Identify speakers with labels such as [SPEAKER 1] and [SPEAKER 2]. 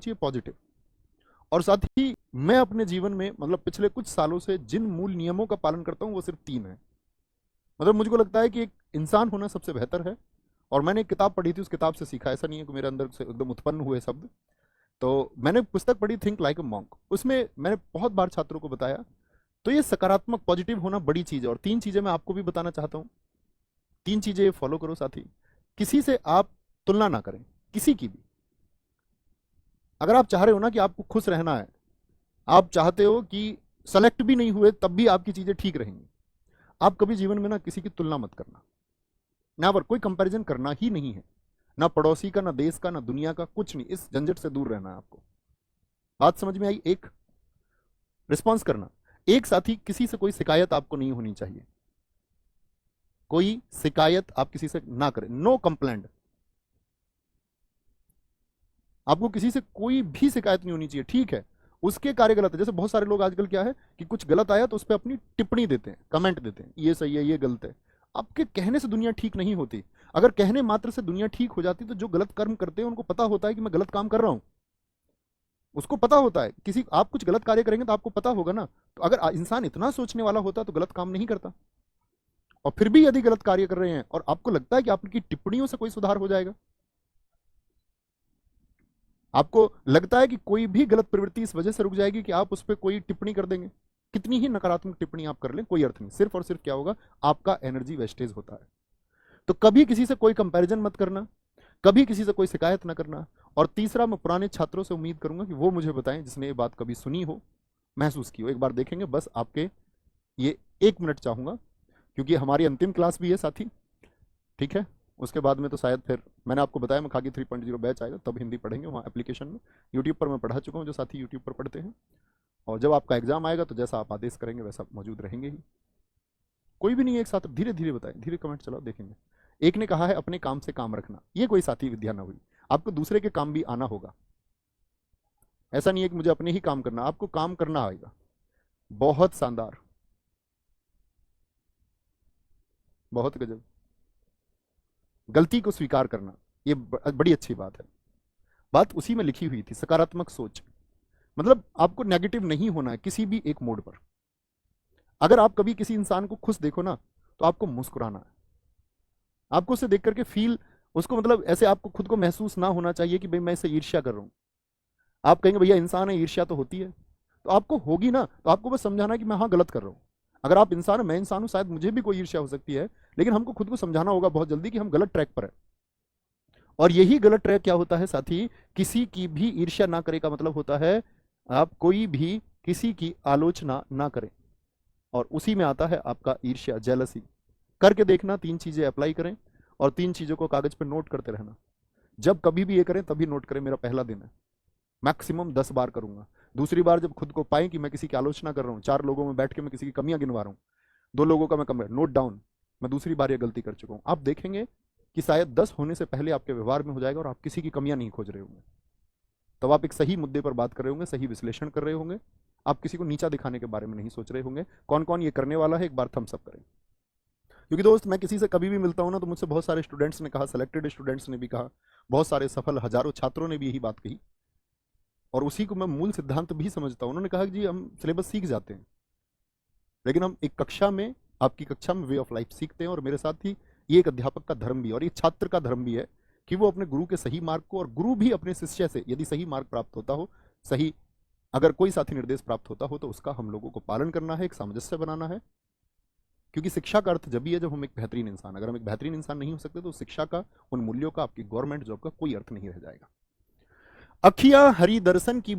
[SPEAKER 1] सोचिए पॉजिटिव। और साथ ही मैं अपने जीवन में मतलब पिछले कुछ सालों से जिन मूल नियमों का पालन करता हूं वो सिर्फ 3 है। मतलब मुझको लगता है कि एक इंसान होना सबसे बेहतर है। और मैंने एक किताब पढ़ी थी, उस किताब से सीखा, ऐसा नहीं है कि मेरे अंदर से एकदम उत्पन्न हुए शब्द। तो मैंने पुस्तक पढ़ी थिंक लाइक अ मॉन्क, उसमें मैंने बहुत बार छात्रों को बताया। तो ये सकारात्मक पॉजिटिव होना बड़ी चीज है। और 3 चीजें मैं आपको भी बताना चाहता हूं। 3 चीजें फॉलो करो साथी। किसी से आप तुलना ना करें, किसी की भी। अगर आप चाह रहे हो ना कि आपको खुश रहना है, आप चाहते हो कि सेलेक्ट भी नहीं हुए तब भी आपकी चीजें ठीक रहेंगी, आप कभी जीवन में ना किसी की तुलना मत करना। ना पर कोई कंपैरिजन करना ही नहीं है, ना पड़ोसी का, ना देश का, ना दुनिया का, कुछ नहीं। इस झंझट से दूर रहना है आपको। बात समझ में आई? एक रिस्पॉन्स करना। एक साथी, किसी से कोई शिकायत आपको नहीं होनी चाहिए। कोई शिकायत आप किसी से ना करें, नो कंप्लेंट। आपको किसी से कोई भी शिकायत नहीं होनी चाहिए, ठीक है। उसके कार्य गलत है, जैसे बहुत सारे लोग आजकल क्या है कि कुछ गलत आया तो उस पर अपनी टिप्पणी देते हैं, कमेंट देते हैं, ये सही है, ये गलत है। आपके कहने से दुनिया ठीक नहीं होती। अगर कहने मात्र से दुनिया ठीक हो जाती तो जो गलत कर्म करते हैं उनको पता होता है कि मैं गलत काम कर रहा हूं। उसको पता होता है, किसी आप कुछ गलत कार्य करेंगे तो आपको पता होगा ना। तो अगर इंसान इतना सोचने वाला होता तो गलत काम नहीं करता। और फिर भी यदि गलत कार्य कर रहे हैं और आपको लगता है कि आपकी टिप्पणियों से कोई सुधार हो जाएगा, आपको लगता है कि कोई भी गलत प्रवृत्ति इस वजह से रुक जाएगी कि आप उस पर कोई टिप्पणी कर देंगे, कितनी ही नकारात्मक टिप्पणी आप कर लें कोई अर्थ नहीं। सिर्फ और सिर्फ क्या होगा, आपका एनर्जी वेस्टेज होता है। तो कभी किसी से कोई कंपैरिजन मत करना, कभी किसी से कोई शिकायत ना करना। और तीसरा, मैं पुराने छात्रों से उम्मीद करूंगा कि वो मुझे बताएं जिसने ये बात कभी सुनी हो, महसूस की हो। एक बार देखेंगे बस आपके ये 1 मिनट चाहूंगा, क्योंकि हमारी अंतिम क्लास भी है साथी, ठीक है। उसके बाद में तो शायद फिर मैंने आपको बताया मुखागी 3.0 बैच आएगा, तब हिंदी पढ़ेंगे वहाँ एप्लीकेशन में। यूट्यूब पर मैं पढ़ा चुका हूँ, जो साथी यूट्यूब पर पढ़ते हैं। और जब आपका एग्जाम आएगा तो जैसा आप आदेश करेंगे वैसा मौजूद रहेंगे ही। कोई भी नहीं है एक साथ, धीरे धीरे बताएं, धीरे कमेंट चलाओ, देखेंगे। एक ने कहा है अपने काम से काम रखना, ये कोई साथी विद्या ना हुई। आपको दूसरे के काम भी आना होगा। ऐसा नहीं है कि मुझे अपने ही काम करना, आपको काम करना आएगा। बहुत शानदार, बहुत गजब। गलती को स्वीकार करना, ये बड़ी अच्छी बात है। बात उसी में लिखी हुई थी, सकारात्मक सोच। मतलब आपको नेगेटिव नहीं होना है किसी भी एक मोड पर। अगर आप कभी किसी इंसान को खुश देखो ना, तो आपको मुस्कुराना है। आपको उसे देख करके फील, उसको मतलब ऐसे आपको खुद को महसूस ना होना चाहिए कि भाई मैं इसे ईर्ष्या कर रहा हूं। आप कहेंगे भैया इंसान है, ईर्ष्या तो होती है, तो आपको होगी ना। तो आपको बस समझाना कि मैं हाँ गलत कर रहा हूं। अगर आप इंसान है, मैं इंसान हूं, शायद मुझे भी कोई ईर्ष्या हो सकती है, लेकिन हमको खुद को समझाना होगा बहुत जल्दी कि हम गलत ट्रैक पर है। और यही गलत ट्रैक क्या होता है साथी, किसी की भी ईर्ष्या ना करे का मतलब होता है आप कोई भी किसी की आलोचना ना करें। और उसी में आता है आपका ईर्ष्या, जेलसी। करके देखना, 3 चीजें अप्लाई करें और 3 चीजों को कागज पर नोट करते रहना। जब कभी भी ये करें तभी नोट करें, मेरा पहला दिन है, मैक्सिमम 10 बार करूंगा। दूसरी बार जब खुद को पाए कि मैं किसी की आलोचना कर रहा हूँ, 4 लोगों में बैठ के मैं किसी की कमियां गिनवा रहा हूँ, 2 लोगों का मैं कम नोट डाउन, मैं दूसरी बार ये गलती कर चुका हूँ, आप देखेंगे कि शायद 10 होने से पहले आपके व्यवहार में हो जाएगा और आप किसी की कमियां नहीं खोज रहे होंगे। तब आप एक सही मुद्दे पर बात कर रहे होंगे, सही विश्लेषण कर रहे होंगे। आप किसी को नीचा दिखाने के बारे में नहीं सोच रहे होंगे। कौन कौन ये करने वाला है, एक बार थम्स अप करें। क्योंकि दोस्त, मैं किसी से कभी भी मिलता हूं ना, तो मुझसे बहुत सारे स्टूडेंट्स ने कहा, सेलेक्टेड स्टूडेंट्स ने भी कहा, बहुत सारे सफल हजारों छात्रों ने भी यही बात कही। और उसी को मैं मूल सिद्धांत भी समझता हूं। उन्होंने कहा कि जी हम सिलेबस सीख जाते हैं, लेकिन हम एक कक्षा में, आपकी कक्षा में वे ऑफ लाइफ सीखते हैं। और मेरे साथ ही ये एक अध्यापक का धर्म भी है और एक छात्र का धर्म भी है कि वो अपने गुरु के सही मार्ग को, और गुरु भी अपने शिष्य से यदि सही मार्ग प्राप्त होता हो, सही अगर कोई साथी निर्देश प्राप्त होता हो, तो उसका हम लोगों को पालन करना है, एक सामंजस्य बनाना है। क्योंकि शिक्षा का अर्थ जब भी है जब हम एक बेहतरीन इंसान, अगर हम एक बेहतरीन इंसान नहीं हो सकते तो शिक्षा का, उन मूल्यों का, आपकी गवर्नमेंट जॉब का कोई अर्थ नहीं रह जाएगा। अखियां हरि दर्शन की